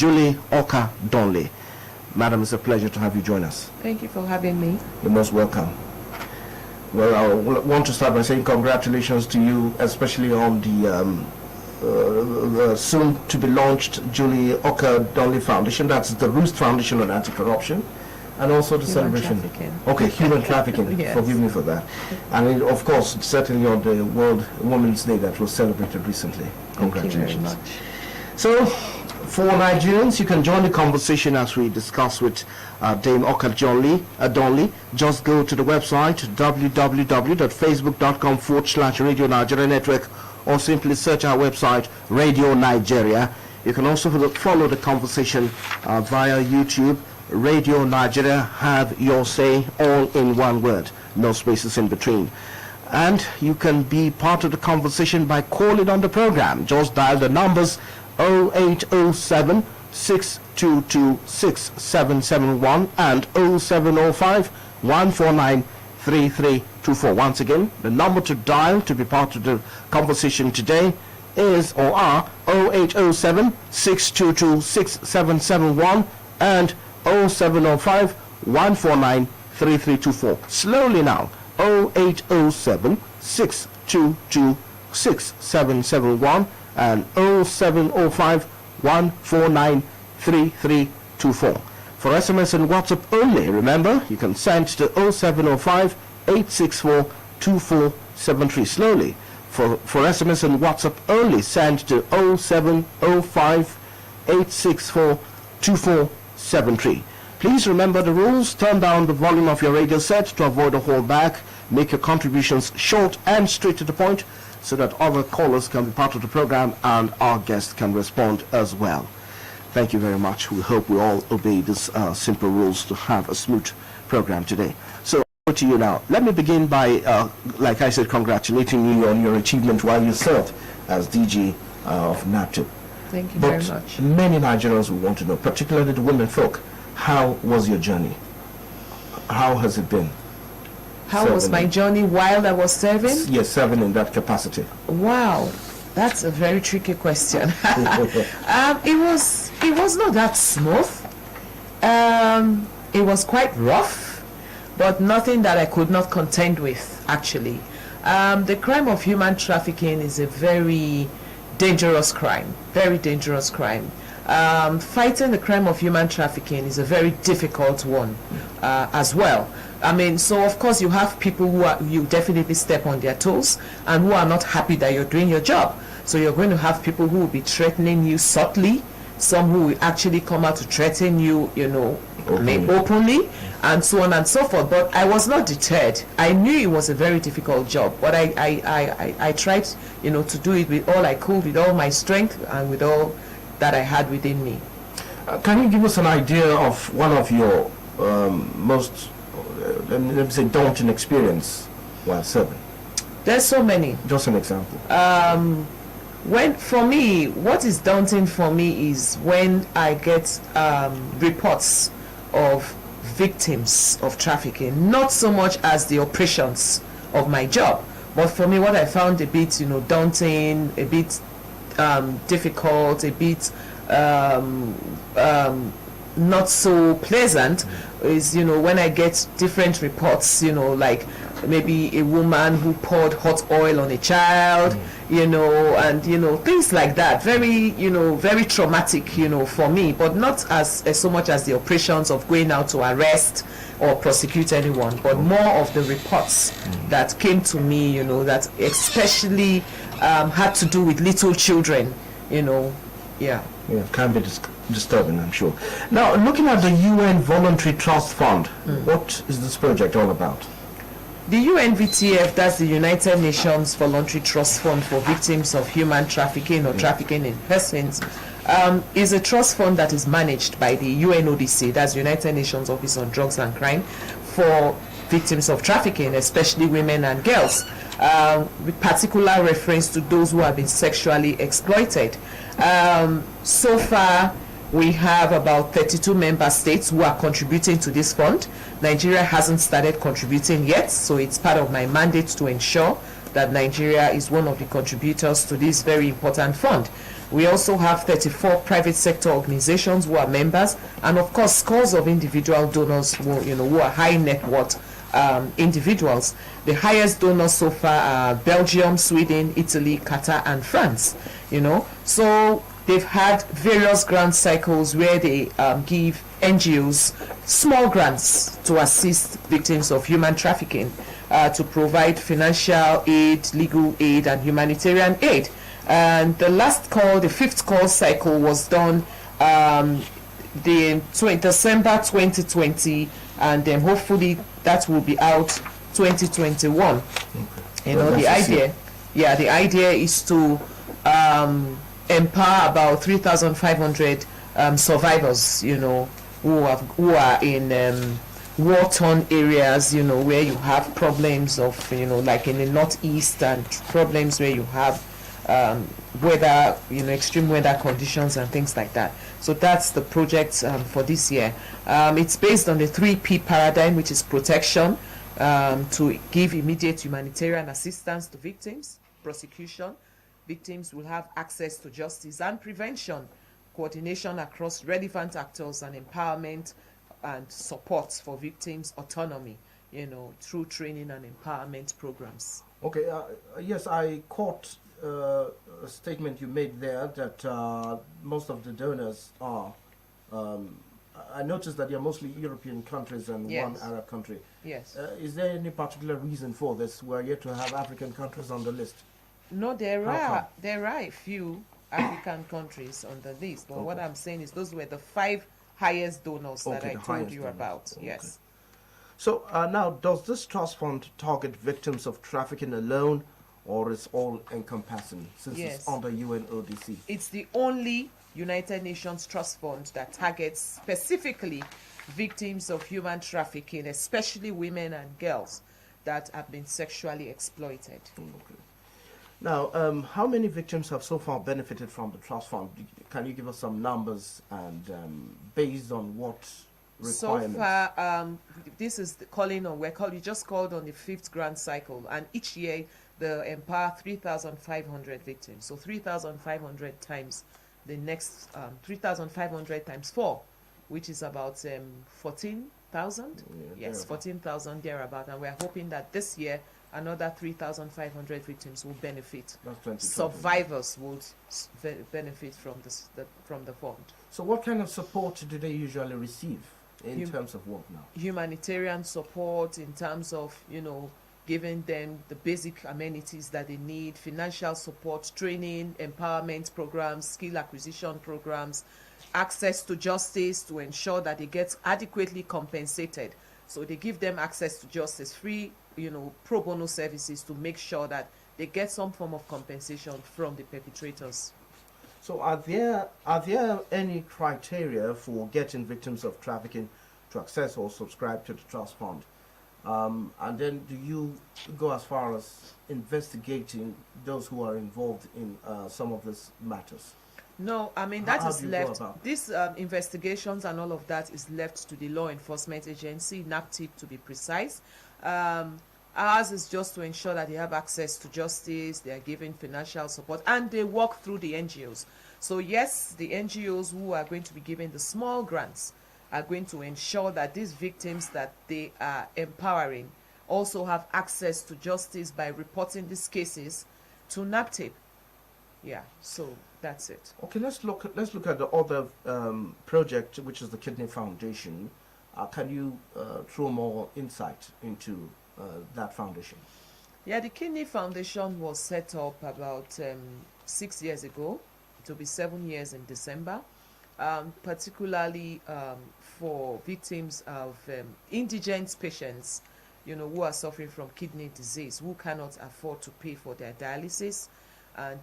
Julie Okah Donli. Madam, it's a pleasure to have you join us. Thank you for having me. You're most welcome. Well, I want to start by saying congratulations to you, especially on the soon-to-be launched Julie Okah Donli Foundation. That's the Roost Foundation on Anti-Corruption, and also the celebration. Okay, human trafficking. Yes. Forgive me for that. And of course, certainly on the World Women's Day that was celebrated recently. Congratulations. Thank you very much. So, for Nigerians, you can join the conversation as we discuss with Dame Okah Donli. Just go to the website www.facebook.com/Radio Nigeria Network, or simply search our website, Radio Nigeria. You can also follow the conversation via YouTube, Radio Nigeria. Have your say, all in one word, no spaces in between. And you can be part of the conversation by calling on the program. Just dial the numbers 0807 622 6771 and 0705 149 3324. Once again, the number to dial to be part of the conversation today is 0807 622 6771 and 0705 149 3324. Slowly now, 0807 622 6771 and 0705 149 3324. For SMS and WhatsApp only, remember, you can send to 0705 864 2473. Slowly. For SMS and WhatsApp only, send to 0705 864 2473. Please remember the rules. Turn down the volume of your radio set to avoid a holdback. Make your contributions short and straight to the point, so that other callers can be part of the program and our guests can respond as well. Thank you very much. We hope we all obey these simple rules to have a smooth program today. So over to you now. Let me begin by, like I said, congratulating you on your achievement while you served as DG of NAPTIP. Thank you very much. Many Nigerians will want to know, particularly the women folk, how was your journey? How has it been? How was my journey while I was serving? Yes, serving in that capacity. Wow, that's a very tricky question. It was not that smooth. It was quite rough, but nothing that I could not contend with, actually. The crime of human trafficking is a very dangerous crime, very dangerous crime. Fighting the crime of human trafficking is a very difficult one as well. I mean, so of course you have people who you definitely step on their toes and who are not happy that you're doing your job. So you're going to have people who will be threatening you subtly, some who will actually come out to threaten you, openly, and so on and so forth. But I was not deterred. I knew it was a very difficult job, but I tried, to do it with all I could, with all my strength and with all that I had within me. Can you give us an idea of one of your most let me say daunting experience while serving? There's so many. Just an example. For me, what is daunting for me is when I get reports of victims of trafficking, not so much as the operations of my job, but for me what I found a bit daunting, a bit difficult, a bit not so pleasant is when I get different reports, like maybe a woman who poured hot oil on a child, and things like that. Very very traumatic for me, but not as so much as the operations of going out to arrest or prosecute anyone, but more of the reports that came to me, that especially had to do with little children, yeah, can be disturbing, I'm sure. Now, looking at the UN Voluntary Trust Fund, what is this project all about? The UNVTF, that's the United Nations Voluntary Trust Fund for Victims of Human Trafficking or Trafficking in Persons, is a trust fund that is managed by the UNODC, that's United Nations Office on Drugs and Crime, for victims of trafficking, especially women and girls, with particular reference to those who have been sexually exploited. So far, we have about 32 member states who are contributing to this fund. Nigeria hasn't started contributing yet, so it's part of my mandate to ensure that Nigeria is one of the contributors to this very important fund. We also have 34 private sector organizations who are members, and of course scores of individual donors who are high net worth individuals. The highest donors so far are Belgium, Sweden, Italy, Qatar, and France. So they've had various grant cycles where they give NGOs small grants to assist victims of human trafficking, to provide financial aid, legal aid, and humanitarian aid. And the last call, the fifth call cycle, was done December 2020, and then hopefully that will be out 2021. Okay. The idea is to empower about 3,500 survivors, who are in war-torn areas, where you have problems of, like in the northeast, and problems where you have weather, extreme weather conditions and things like that. So that's the project for this year. It's based on the 3P paradigm, which is protection, to give immediate humanitarian assistance to victims, prosecution. Victims will have access to justice, and prevention, coordination across relevant actors, and empowerment and support for victims' autonomy, through training and empowerment programs. Okay, yes, I caught a statement you made there that most of the donors are, I noticed that they are mostly European countries and one Arab country. Yes. Is there any particular reason for this? We're yet to have African countries on the list. No, there are a few African countries on the list, but what I'm saying is those were the 5 highest donors that I told you about. Okay. Yes. So now, does this trust fund target victims of trafficking alone, or is all encompassing, since it's under UNODC? It's the only United Nations trust fund that targets specifically victims of human trafficking, especially women and girls that have been sexually exploited. Okay. Now, how many victims have so far benefited from the trust fund? Can you give us some numbers, and based on what requirements? So far, this is the calling on. We just called on the 5th grant cycle, and each year they empower 3,500 victims. So 3,500 times the next 3,500 times 4, which is about 14,000. Yes, 14,000 thereabout, and we're hoping that this year another 3,500 victims will benefit. Survivors will benefit from the fund. So what kind of support do they usually receive in terms of what now? Humanitarian support in terms of, giving them the basic amenities that they need, financial support, training, empowerment programs, skill acquisition programs, access to justice to ensure that they get adequately compensated. So they give them access to justice, free, pro bono services to make sure that they get some form of compensation from the perpetrators. So are there any criteria for getting victims of trafficking to access or subscribe to the trust fund? And then do you go as far as investigating those who are involved in some of these matters? No, I mean, that is left. These investigations and all of that is left to the law enforcement agency, NAPTIP to be precise. Ours is just to ensure that they have access to justice, they are given financial support, and they work through the NGOs. So yes, the NGOs who are going to be given the small grants are going to ensure that these victims that they are empowering also have access to justice by reporting these cases to NAPTIP. Yeah, so that's it. Okay, let's look at the other project, which is the Kidney Foundation. Can you throw more insight into that foundation? Yeah, the Kidney Foundation was set up about 6 years ago. It will be 7 years in December, particularly for victims of indigent patients, who are suffering from kidney disease, who cannot afford to pay for their dialysis. And,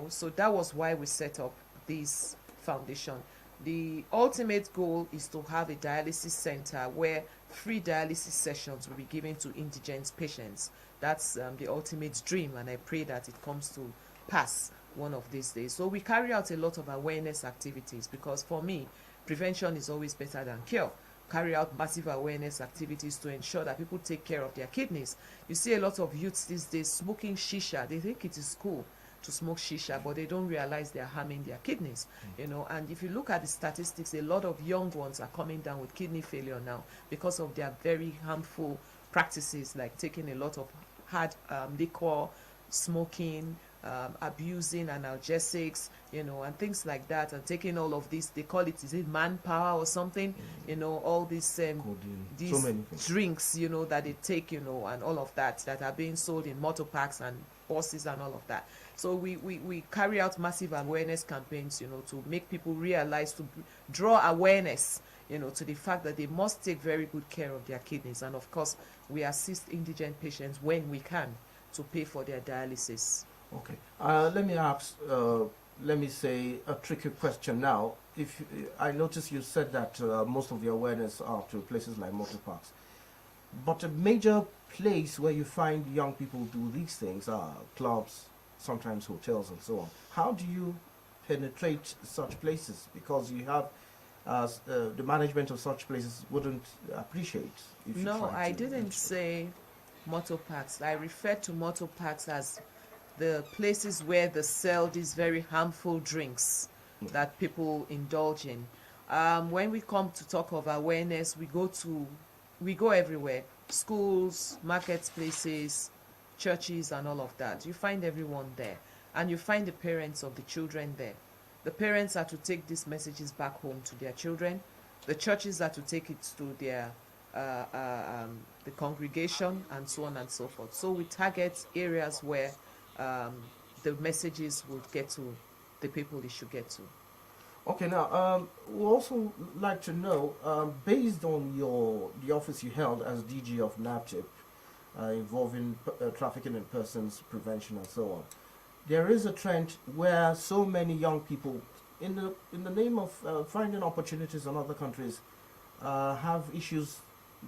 so that was why we set up this foundation. The ultimate goal is to have a dialysis center where free dialysis sessions will be given to indigent patients. That's the ultimate dream, and I pray that it comes to pass one of these days. So we carry out a lot of awareness activities, because for me, prevention is always better than cure. Carry out massive awareness activities to ensure that people take care of their kidneys. You see a lot of youths these days smoking shisha. They think it is cool. to smoke shisha, but they don't realize they are harming their kidneys, you know. And if you look at the statistics, a lot of young ones are coming down with kidney failure now because of their very harmful practices, like taking a lot of hard liquor, smoking, abusing analgesics, you know, and things like that, and taking all of this. They call it, is it manpower or something, you know, all these these so many things. drinks, you know, that they take, you know, and all of that are being sold in motor parks and buses and all of that. So we carry out massive awareness campaigns, you know, to make people realize, to draw awareness, you know, to the fact that they must take very good care of their kidneys. And of course, we assist indigent patients when we can to pay for their dialysis. Okay. Let me ask, let me say a tricky question now. If I notice you said that most of the awareness are to places like motor parks, but a major place where you find young people do these things are clubs, sometimes hotels and so on. How do you penetrate such places? Because you have the management of such places wouldn't appreciate if you No, try I to didn't reach say motor parks. I referred to motor parks as the places where they sell these very harmful drinks that people indulge in. When we come to talk of awareness, we go everywhere: schools, marketplaces, churches, and all of that. You find everyone there, and you find the parents of the children there. The parents are to take these messages back home to their children. The churches are to take it to their the congregation, and so on and so forth. So we target areas where the messages would get to the people they should get to. Okay, now we also like to know, based on the office you held as DG of NAPTIP, involving trafficking in persons, prevention, and so on, there is a trend where so many young people, in the name of finding opportunities in other countries, have issues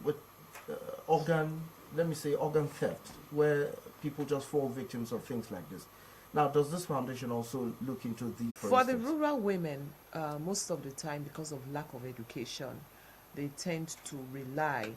with organ theft, where people just fall victims of things like this. Now, does this foundation also look into the... For the rural women, most of the time, because of lack of education, they tend to rely